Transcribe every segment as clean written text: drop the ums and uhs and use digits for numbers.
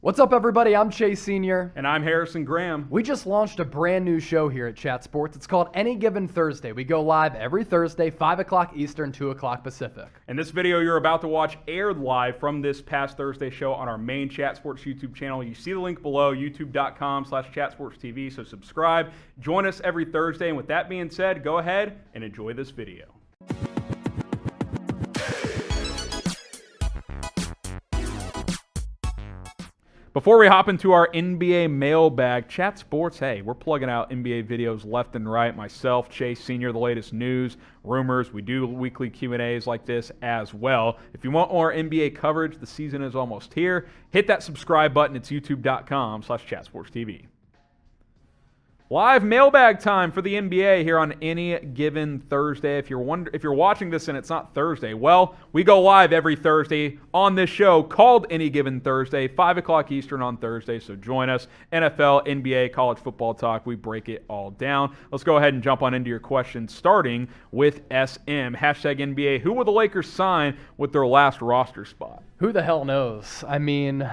What's up, everybody? I'm Chase Sr. And I'm Harrison Graham. We just launched a brand new show here at Chat Sports. It's called Any Given Thursday. We go live every Thursday, 5 o'clock Eastern, 2 o'clock Pacific. And this video you're about to watch aired live from this past Thursday show on our main Chat Sports YouTube channel. You see the link below, youtube.com/chatsportstv. So subscribe, join us every Thursday. And with that being said, go ahead and enjoy this video. Before we hop into our NBA mailbag, Chat Sports, hey, we're plugging out NBA videos left and right. Myself, Chase Sr., the latest news, rumors. We do weekly Q&As like this as well. If you want more NBA coverage, the season is almost here. Hit that subscribe button. It's youtube.com/chatsportstv. Live mailbag time for the NBA here on Any Given Thursday. If you're watching this and it's not Thursday, well, we go live every Thursday on this show called Any Given Thursday, 5 o'clock Eastern on Thursday. So join us. NFL, NBA, college football talk. We break it all down. Let's go ahead and jump on into your questions, starting with SM. Hashtag NBA. Who will the Lakers sign with their last roster spot? Who the hell knows? I mean,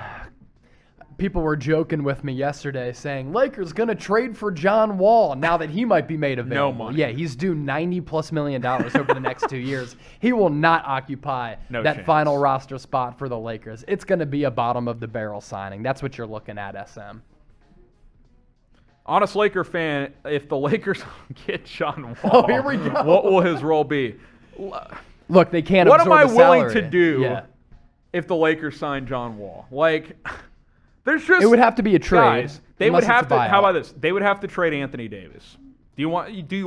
people were joking with me yesterday saying, Lakers going to trade for John Wall now that he might be made available. No money. Yeah, he's due $90+ million over the next 2 years. He will not occupy that chance. final roster spot for the Lakers. It's going to be a bottom-of-the-barrel signing. That's what you're looking at, SM. Honest Laker fan, if the Lakers get John Wall, here we go. What will his role be? Look, they can't What absorb am I the willing salary. to do Yeah. if the Lakers sign John Wall? Like, there's just... It would have to be a trade. Guys, they would unless have it's a to... How buyout. about this? They would have to trade Anthony Davis. Do you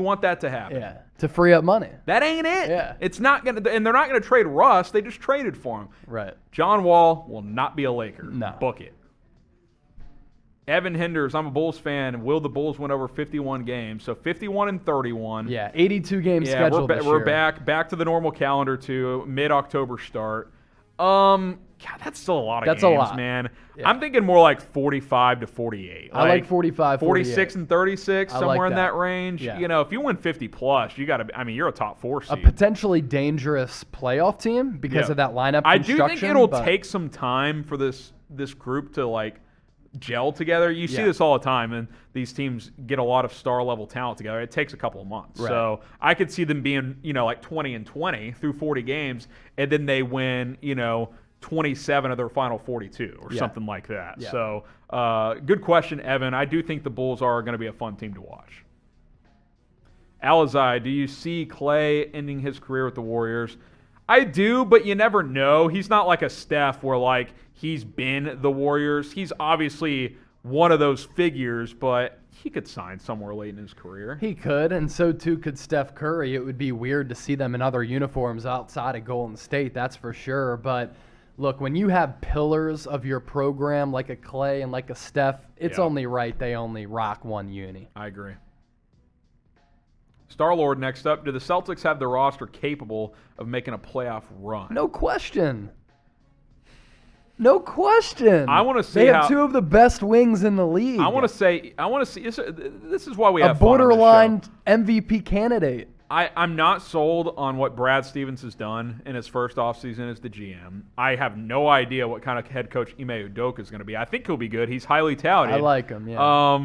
want that to happen? Yeah, to free up money. That ain't it. Yeah. It's not going to... And they're not going to trade Russ. They just traded for him. Right. John Wall will not be a Laker. No. Book it. Evan Henders, I'm a Bulls fan. Will the Bulls win over 51 games? So 51-31. Yeah, 82 games Yeah, scheduled this we're year. back to the normal calendar too. Mid-October start. God, that's still a lot of That's games, a lot. man. Yeah. I'm thinking more like 45-48. I like 45, 46 and 36, I somewhere like in that. that range. Yeah. You know, if you win 50 plus, you got to. I mean, you're a top 4 A seed. potentially dangerous playoff team because Yeah. of that lineup I do construction. think it'll but take some time for this group to like gel together. You see Yeah. this all the time, and these teams get a lot of star level talent together. It takes a couple of months. Right. So I could see them being, like 20-20 through 40 games, and then they win, 27 of their final 42 or Yeah. something like that. Yeah. So good question, Evan. I do think the Bulls are going to be a fun team to watch. Alizai, do you see Klay ending his career with the Warriors? I do, but you never know. He's not like a Steph where like he's been the Warriors. He's obviously one of those figures, but he could sign somewhere late in his career. he could, and so too could Steph Curry. It would be weird to see them in other uniforms outside of Golden State, that's for sure. But look, when you have pillars of your program like a Klay and like a Steph, it's Yeah. only right they only rock one uni. I agree. Star-Lord next up. Do the Celtics have the roster capable of making a playoff run? No question. No question. I wanna see They have how- two of the best wings in the league. I want to see. This is why we a have fun on this borderline show. MVP candidate. I'm not sold on what Brad Stevens has done in his first offseason as the GM. I have no idea what kind of head coach Ime Udoka is going to be. I think he'll be good. He's highly touted. I like him, yeah.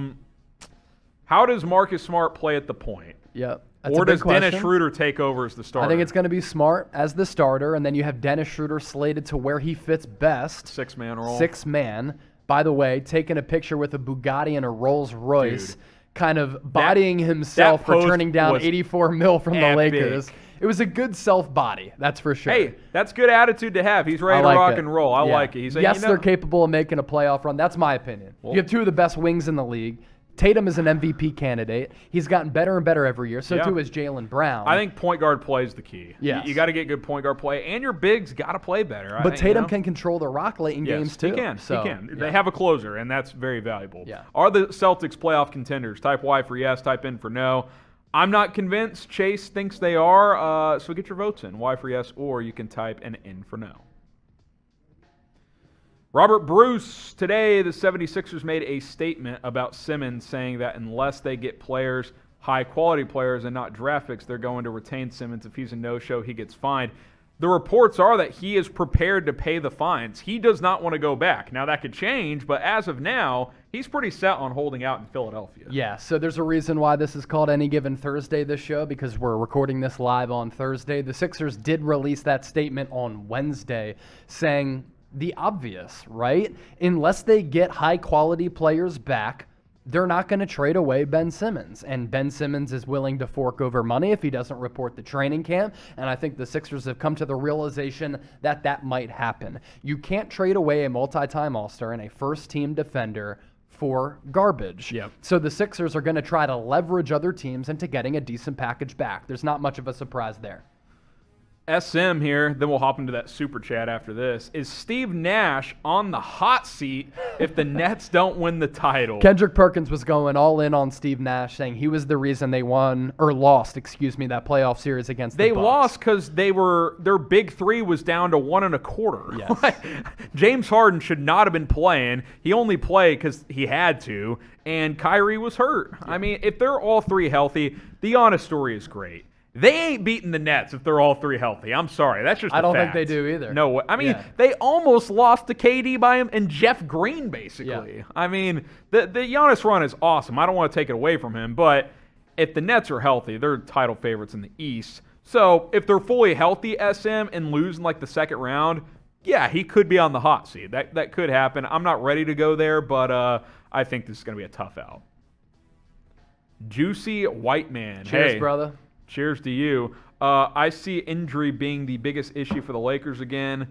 How does Marcus Smart play at the point? Yep. That's Or a big does Dennis question. Schroeder take over as the starter? I think it's going to be Smart as the starter, and then you have Dennis Schroeder slated to where he fits best. 6-man role. 6-man. By the way, taking a picture with a Bugatti and a Rolls Royce, Dude. kind of bodying himself for post turning down was $84 million from the epic. Lakers. It was a good self-body, that's for sure. Hey, that's good attitude to have. He's ready I to like rock it. and roll. I Yeah. like it. He's yes, they're capable of making a playoff run. That's my opinion. Well- You have two of the best wings in the league. Tatum is an MVP candidate. He's gotten better and better every year. So Yeah. too is Jaylen Brown. I think point guard play is the key. Yes. You got to get good point guard play, and your bigs got to play better. But Tatum can control the rock late in games too. He can. So, he can. yeah. They have a closer, and that's very valuable. Yeah. Are the Celtics playoff contenders? Type Y for yes, type N for no. I'm not convinced. Chase thinks they are, so get your votes in. Y for yes, or you can type an N for no. Robert Bruce, today the 76ers made a statement about Simmons saying that unless they get players, high-quality players, and not draft picks, they're going to retain Simmons. If he's a no-show, he gets fined. the reports are that he is prepared to pay the fines. He does not want to go back. Now, that could change, but as of now, he's pretty set on holding out in Philadelphia. Yeah, so there's a reason why this is called Any Given Thursday, this show, because we're recording this live on Thursday. The Sixers did release that statement on Wednesday saying the obvious, right? Unless they get high-quality players back, they're not going to trade away Ben Simmons. And Ben Simmons is willing to fork over money if he doesn't report the training camp. And I think the Sixers have come to the realization that that might happen. You can't trade away a multi-time All-Star and a first-team defender for garbage. Yep. So the Sixers are going to try to leverage other teams into getting a decent package back. There's not much of a surprise there. SM here, then we'll hop into that super chat after this. Is Steve Nash on the hot seat if the Nets don't win the title? Kendrick Perkins was going all in on Steve Nash, saying he was the reason they lost that playoff series against the Bucks. They lost because their big three was down to 1 1/4. Yes. James Harden should not have been playing. He only played because he had to, and Kyrie was hurt. Yeah. I mean, if they're all three healthy, the honest story is great. They ain't beating the Nets if they're all three healthy. I'm sorry. That's just I don't fact. think they do either. No way. I mean, They almost lost to KD by him and Jeff Green, basically. Yeah. I mean, the Giannis run is awesome. I don't want to take it away from him, but if the Nets are healthy, they're title favorites in the East. So if they're fully healthy, SM, and lose in like the second round, yeah, he could be on the hot seat. That could happen. I'm not ready to go there, but I think this is going to be a tough out. Juicy White Man. Cheers, hey, brother. Cheers to you. I see injury being the biggest issue for the Lakers again.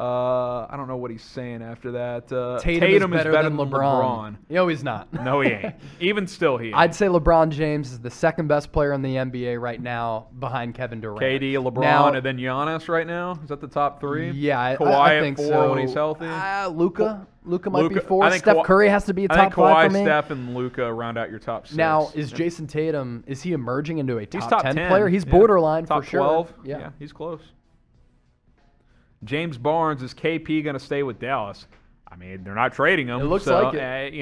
I don't know what he's saying after that. Tatum is better than LeBron. No, he's not. No, he ain't. Even still, he ain't. I'd say LeBron James is the second best player in the NBA right now behind Kevin Durant. KD, LeBron, and then Giannis right now? Is that the top three? Yeah, Kawhi I think at 4 so. when he's healthy? Luka might be 4. Steph Curry has to be a top 5 for I think me. Kawhi, Steph, and Luka round out your top 6. Now, is Jason Tatum, is he emerging into a top 10 10 player? He's borderline top for sure. 12. Yeah. Yeah, he's close. James Barnes, is KP going to stay with Dallas? I mean, they're not trading him. It looks like it.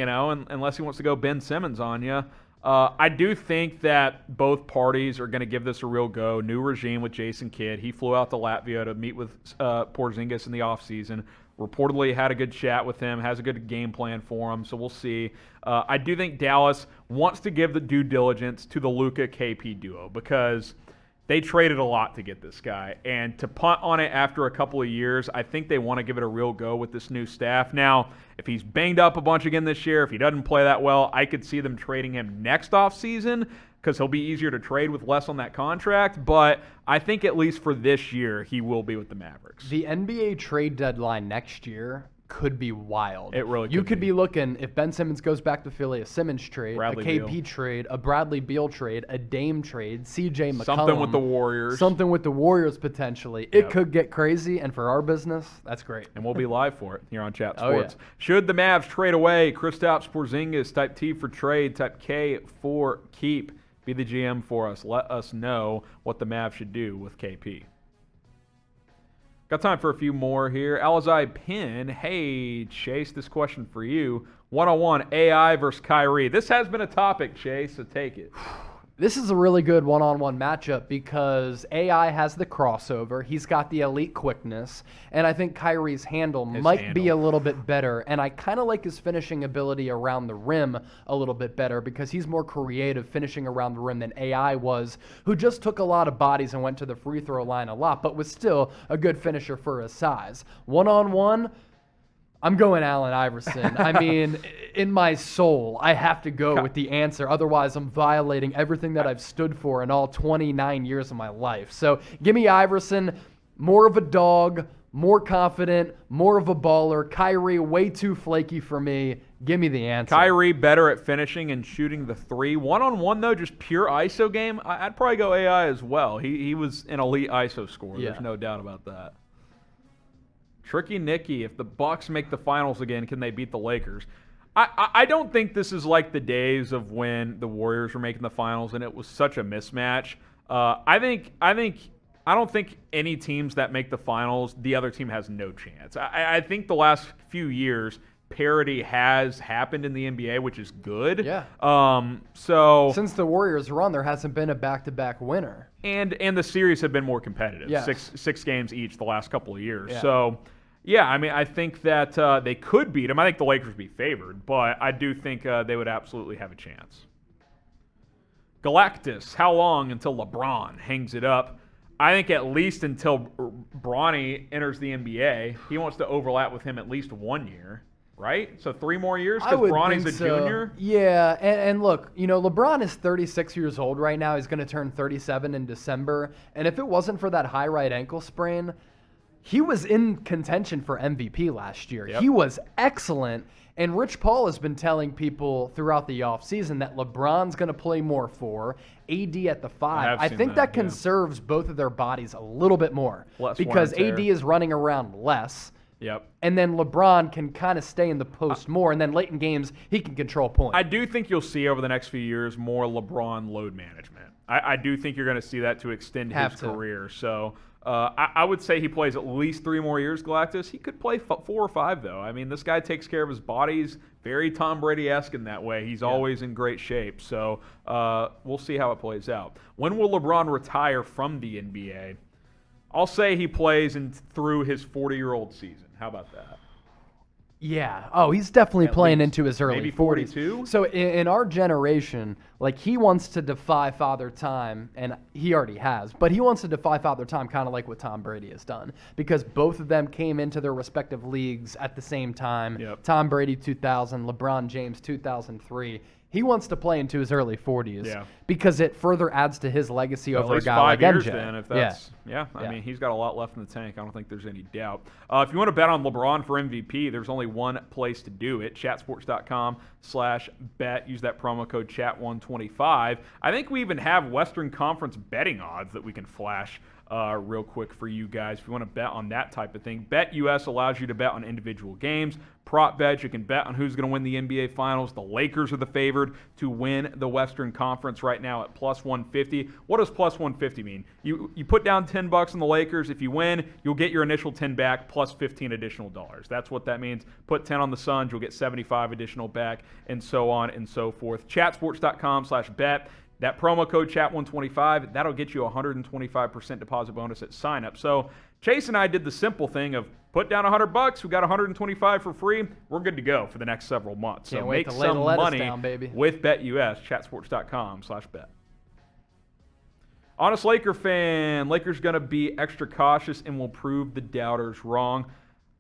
Unless he wants to go Ben Simmons on you. I do think that both parties are going to give this a real go. New regime with Jason Kidd. He flew out to Latvia to meet with Porzingis in the offseason. Reportedly had a good chat with him, has a good game plan for him, so we'll see. I do think Dallas wants to give the due diligence to the Luka KP duo because they traded a lot to get this guy. And to punt on it after a couple of years, I think they want to give it a real go with this new staff. Now, if he's banged up a bunch again this year, if he doesn't play that well, I could see them trading him next offseason because he'll be easier to trade with less on that contract. But I think at least for this year, he will be with the Mavericks. The NBA trade deadline next year could be wild. It really could. You could be looking, if Ben Simmons goes back to Philly, a Simmons trade, Bradley a KP Beal. trade, a Bradley Beal trade, a Dame trade, CJ McCollum. Something with the Warriors. Something with the Warriors potentially. It could get crazy, and for our business, that's great. And we'll be live for it here on Chat Oh, Sports. Should the Mavs trade away Kristaps Porzingis, type T for trade, type K for keep? Be the GM for us. Let us know what the Mavs should do with KP. Got time for a few more here. Alizai Pin. Hey, Chase, this question for you. One-on-one, AI versus Kyrie. This has been a topic, Chase, so take it. This is a really good one-on-one matchup because AI has the crossover. He's got the elite quickness. And I think Kyrie's handle might be a little bit better. And I kind of like his finishing ability around the rim a little bit better because he's more creative finishing around the rim than AI was, who just took a lot of bodies and went to the free throw line a lot, but was still a good finisher for his size. One-on-one, I'm going Allen Iverson. I mean, in my soul, I have to go with the answer. Otherwise, I'm violating everything that I've stood for in all 29 years of my life. So give me Iverson, more of a dog, more confident, more of a baller. Kyrie, way too flaky for me. Give me the answer. Kyrie better at finishing and shooting the three. One-on-one, though, just pure ISO game, I'd probably go AI as well. He was an elite ISO scorer. Yeah. There's no doubt about that. Tricky Nicky, if the Bucks make the finals again, can they beat the Lakers? I don't think this is like the days of when the Warriors were making the finals and it was such a mismatch. I don't think any teams that make the finals, the other team has no chance. I think the last few years, parity has happened in the NBA, which is good. Yeah. So since the Warriors run, there hasn't been a back-to-back winner. And the series have been more competitive. Yes. Six games each the last couple of years. Yeah. So, yeah, I mean, I think that they could beat them. I think the Lakers would be favored, but I do think they would absolutely have a chance. Galactus, how long until LeBron hangs it up? I think at least until Bronny enters the NBA. He wants to overlap with him at least 1 year, right? So 3 more years because Bronny's a junior? Yeah, and look, LeBron is 36 years old right now. He's going to turn 37 in December. And if it wasn't for that high right ankle sprain, he was in contention for MVP last year. Yep. He was excellent. And Rich Paul has been telling people throughout the offseason that LeBron's going to play more 4, AD at the 5. I think that conserves both of their bodies a little bit more because AD is running around less. Yep. And then LeBron can kind of stay in the post more, and then late in games, he can control points. I do think you'll see over the next few years more LeBron load management. I do think you're going to see that to extend his career. So I would say he plays at least 3 more years, Galactus. He could play 4 or 5, though. I mean, this guy takes care of his body. He's very Tom Brady-esque in that way. He's always in great shape. So we'll see how it plays out. When will LeBron retire from the NBA? I'll say he plays through his 40-year-old season. How about that? Yeah. Oh, he's definitely playing into his early maybe 40s. 42? So in our generation, like, he wants to defy Father Time, and he already has, but he wants to defy Father Time kind of like what Tom Brady has done, because both of them came into their respective leagues at the same time. Yep. Tom Brady 2000, LeBron James 2003. He wants to play into his early 40s because it further adds to his legacy over a guy like MJ. Then, if that's, I mean, he's got a lot left in the tank. I don't think there's any doubt. If you want to bet on LeBron for MVP, there's only one place to do it, chatsports.com/bet. Use that promo code chat125. I think we even have Western Conference betting odds that we can flash real quick for you guys if you want to bet on that type of thing. BetUS allows you to bet on individual games. Prop bets, you can bet on who's going to win the NBA Finals. The Lakers are the favored to win the Western Conference right now at plus 150. What does plus 150 mean? You put down $10 on the Lakers. If you win, you'll get your initial 10 back plus 15 additional dollars. That's what that means. Put 10 on the Suns, you'll get 75 additional back, and so on and so forth. Chatsports.com/bet. That promo code chat125, that'll get you a 125% deposit bonus at sign-up. So Chase and I did the simple thing of put down $100, we got 125 for free, we're good to go for the next several months. So make some money with BetUS, chatsports.com/bet. Honest Laker fan, Lakers going to be extra cautious and will prove the doubters wrong.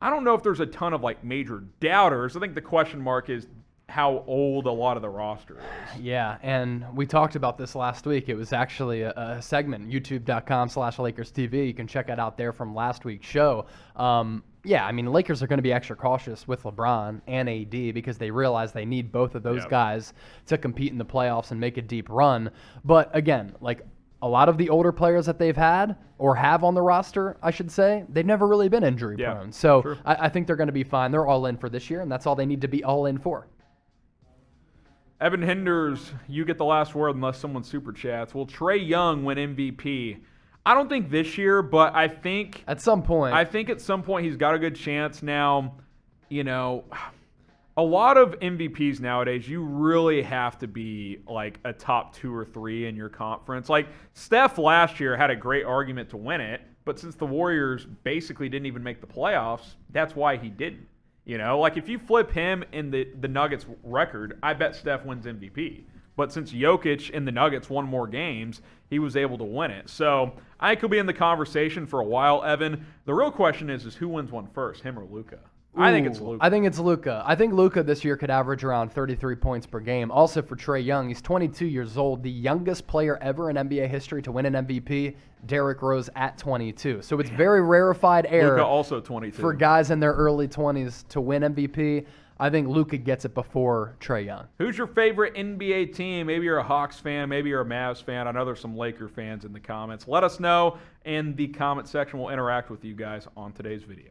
I don't know if there's a ton of major doubters. I think the question mark is how old a lot of the roster is. Yeah, and we talked about this last week. It was actually a segment, youtube.com/LakersTV. You can check it out there from last week's show. Yeah, I mean, Lakers are going to be extra cautious with LeBron and AD because they realize they need both of those guys to compete in the playoffs and make a deep run. But again, a lot of the older players that they've had, or have on the roster, I should say, they've never really been injury prone. So I think they're going to be fine. They're all in for this year, and that's all they need to be all in for. Evan Hinders, you get the last word unless someone super chats. Will Trae Young win MVP? I don't think this year, but I think at some point. I think at some point he's got a good chance. Now, a lot of MVPs nowadays, you really have to be a top 2 or 3 in your conference. Steph last year had a great argument to win it, but since the Warriors basically didn't even make the playoffs, that's why he didn't. If you flip him in the Nuggets record, I bet Steph wins MVP. But since Jokic and the Nuggets won more games, he was able to win it. So I could be in the conversation for a while, Evan. The real question is who wins one first, him or Luka? I think it's Luka. I think it's Luka. I think Luka this year could average around 33 points per game. Also for Trae Young, he's 22 years old, the youngest player ever in NBA history to win an MVP. Derrick Rose at 22. So it's very rarefied air. Luka also 22. For guys in their early 20s to win MVP. I think Luka gets it before Trae Young. Who's your favorite NBA team? Maybe you're a Hawks fan. Maybe you're a Mavs fan. I know there's some Laker fans in the comments. Let us know in the comment section. We'll interact with you guys on today's video.